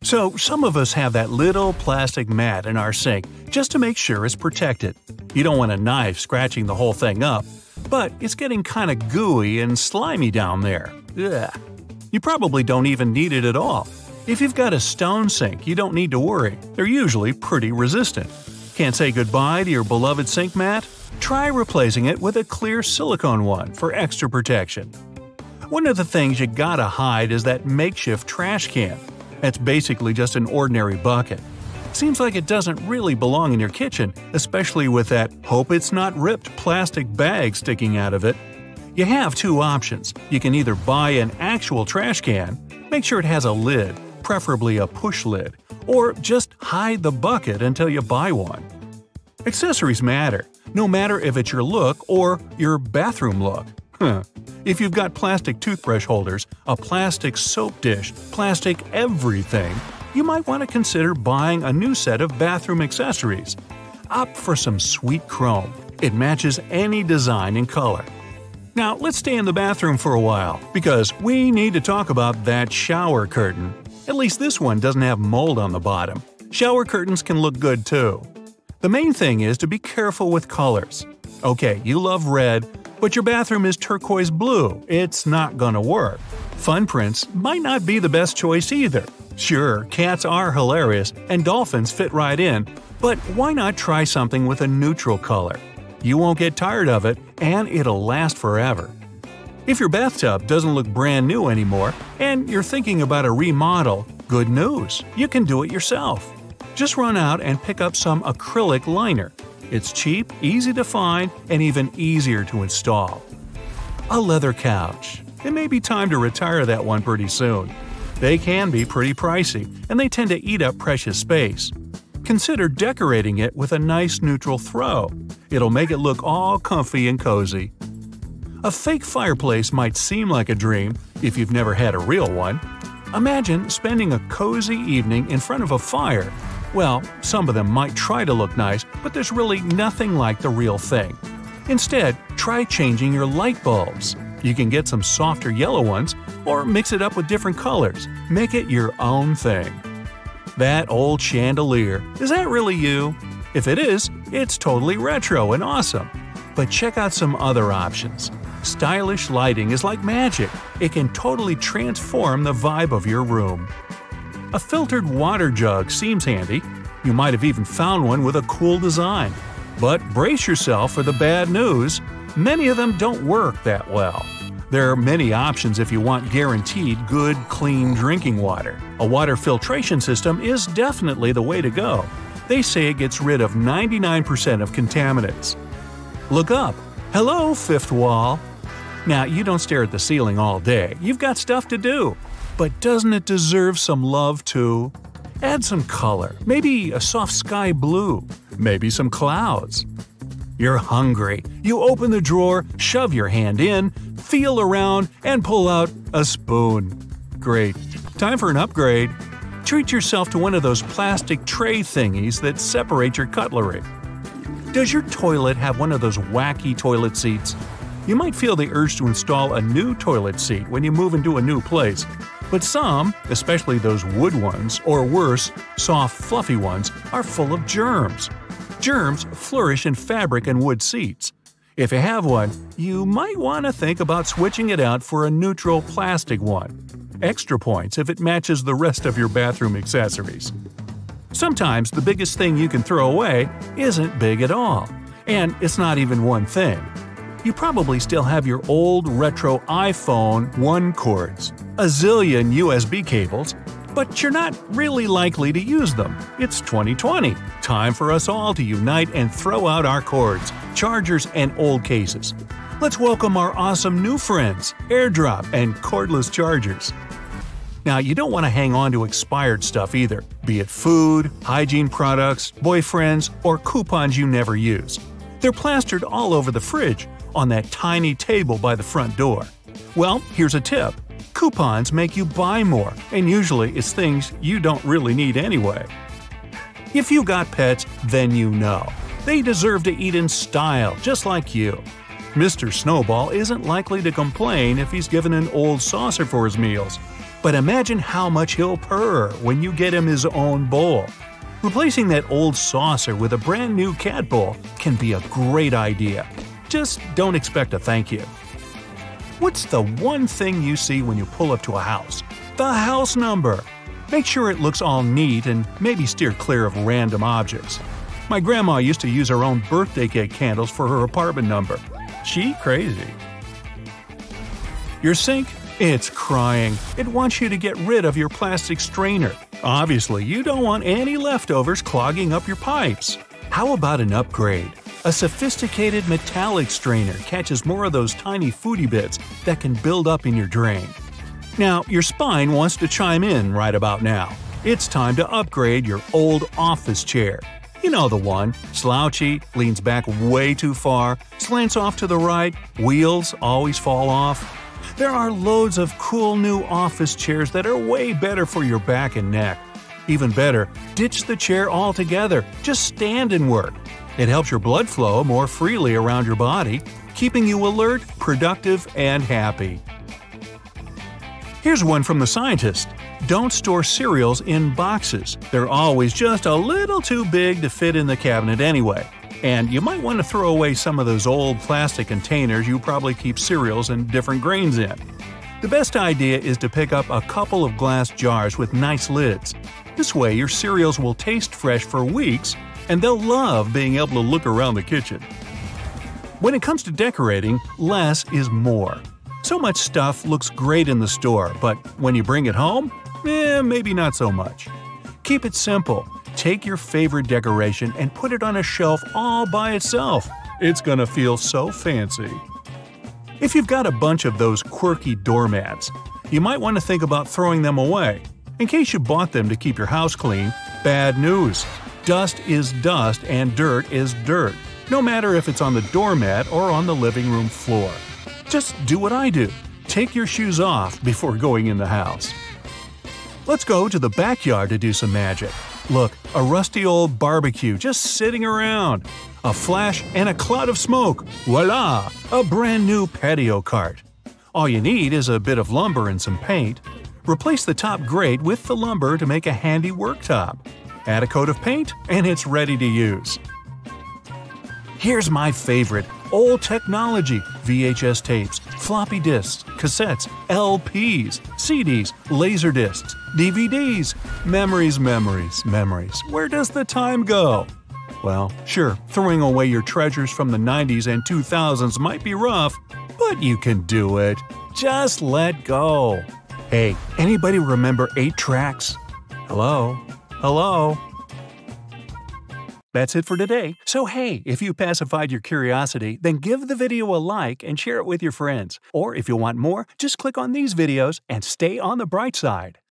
So, some of us have that little plastic mat in our sink just to make sure it's protected. You don't want a knife scratching the whole thing up, but it's getting kinda gooey and slimy down there. Ugh. You probably don't even need it at all. If you've got a stone sink, you don't need to worry. They're usually pretty resistant. Can't say goodbye to your beloved sink mat? Try replacing it with a clear silicone one for extra protection. One of the things you gotta hide is that makeshift trash can. It's basically just an ordinary bucket. Seems like it doesn't really belong in your kitchen, especially with that hope it's not ripped plastic bag sticking out of it. You have two options. You can either buy an actual trash can, make sure it has a lid, preferably a push lid, or just hide the bucket until you buy one. Accessories matter, no matter if it's your look or your bathroom look. If you've got plastic toothbrush holders, a plastic soap dish, plastic everything, you might want to consider buying a new set of bathroom accessories. Opt for some sweet chrome. It matches any design and color. Now, let's stay in the bathroom for a while, because we need to talk about that shower curtain. At least this one doesn't have mold on the bottom. Shower curtains can look good too. The main thing is to be careful with colors. Okay, you love red, but your bathroom is turquoise blue. It's not gonna work. Fun prints might not be the best choice either. Sure, cats are hilarious and dolphins fit right in, but why not try something with a neutral color? You won't get tired of it, and it'll last forever. If your bathtub doesn't look brand new anymore, and you're thinking about a remodel, good news, you can do it yourself. Just run out and pick up some acrylic liner. It's cheap, easy to find, and even easier to install. A leather couch. It may be time to retire that one pretty soon. They can be pretty pricey, and they tend to eat up precious space. Consider decorating it with a nice neutral throw. It'll make it look all comfy and cozy. A fake fireplace might seem like a dream if you've never had a real one. Imagine spending a cozy evening in front of a fire. Well, some of them might try to look nice, but there's really nothing like the real thing. Instead, try changing your light bulbs. You can get some softer yellow ones, or mix it up with different colors. Make it your own thing. That old chandelier, is that really you? If it is, it's totally retro and awesome. But check out some other options. Stylish lighting is like magic. It can totally transform the vibe of your room. A filtered water jug seems handy. You might have even found one with a cool design. But brace yourself for the bad news. Many of them don't work that well. There are many options if you want guaranteed good, clean drinking water. A water filtration system is definitely the way to go. They say it gets rid of 99% of contaminants. Look up. Hello, fifth wall. Now, you don't stare at the ceiling all day. You've got stuff to do. But doesn't it deserve some love too? Add some color, maybe a soft sky blue, maybe some clouds. You're hungry. You open the drawer, shove your hand in, feel around, and pull out a spoon. Great. Time for an upgrade. Treat yourself to one of those plastic tray thingies that separate your cutlery. Does your toilet have one of those wacky toilet seats? You might feel the urge to install a new toilet seat when you move into a new place. But some, especially those wood ones, or worse, soft, fluffy ones, are full of germs. Germs flourish in fabric and wood seats. If you have one, you might want to think about switching it out for a neutral plastic one. Extra points if it matches the rest of your bathroom accessories. Sometimes the biggest thing you can throw away isn't big at all, and it's not even one thing. You probably still have your old retro iPhone 1 cords, a zillion USB cables, but you're not really likely to use them. It's 2020. Time for us all to unite and throw out our cords, chargers, and old cases. Let's welcome our awesome new friends, AirDrop and cordless chargers. Now, you don't want to hang on to expired stuff either, be it food, hygiene products, boyfriends, or coupons you never use. They're plastered all over the fridge, on that tiny table by the front door. Well, here's a tip. Coupons make you buy more, and usually it's things you don't really need anyway. If you got pets, then you know. They deserve to eat in style, just like you. Mr. Snowball isn't likely to complain if he's given an old saucer for his meals. But imagine how much he'll purr when you get him his own bowl. Replacing that old saucer with a brand new cat bowl can be a great idea. Just don't expect a thank you. What's the one thing you see when you pull up to a house? The house number! Make sure it looks all neat and maybe steer clear of random objects. My grandma used to use her own birthday cake candles for her apartment number. She crazy. Your sink? It's crying. It wants you to get rid of your plastic strainer. Obviously, you don't want any leftovers clogging up your pipes. How about an upgrade? A sophisticated metallic strainer catches more of those tiny foodie bits that can build up in your drain. Now, your spine wants to chime in right about now. It's time to upgrade your old office chair. You know the one, slouchy, leans back way too far, slants off to the right, wheels always fall off. There are loads of cool new office chairs that are way better for your back and neck. Even better, ditch the chair altogether, just stand and work. It helps your blood flow more freely around your body, keeping you alert, productive, and happy. Here's one from the scientist. Don't store cereals in boxes. They're always just a little too big to fit in the cabinet anyway. And you might want to throw away some of those old plastic containers you probably keep cereals and different grains in. The best idea is to pick up a couple of glass jars with nice lids. This way your cereals will taste fresh for weeks, and they'll love being able to look around the kitchen. When it comes to decorating, less is more. So much stuff looks great in the store, but when you bring it home, maybe not so much. Keep it simple. Take your favorite decoration and put it on a shelf all by itself. It's gonna feel so fancy. If you've got a bunch of those quirky doormats, you might want to think about throwing them away. In case you bought them to keep your house clean, bad news. Dust is dust and dirt is dirt, no matter if it's on the doormat or on the living room floor. Just do what I do. Take your shoes off before going in the house. Let's go to the backyard to do some magic. Look, a rusty old barbecue just sitting around. A flash and a cloud of smoke. Voila! A brand new patio cart. All you need is a bit of lumber and some paint. Replace the top grate with the lumber to make a handy worktop. Add a coat of paint, and it's ready to use. Here's my favorite, old technology, VHS tapes, floppy disks, cassettes, LPs, CDs, laser discs, DVDs. Memories, memories, memories. Where does the time go? Well, sure, throwing away your treasures from the 90s and 2000s might be rough, but you can do it. Just let go. Hey, anybody remember 8 tracks? Hello? Hello? That's it for today. So hey, if you pacified your curiosity, then give the video a like and share it with your friends. Or if you want more, just click on these videos and stay on the bright side.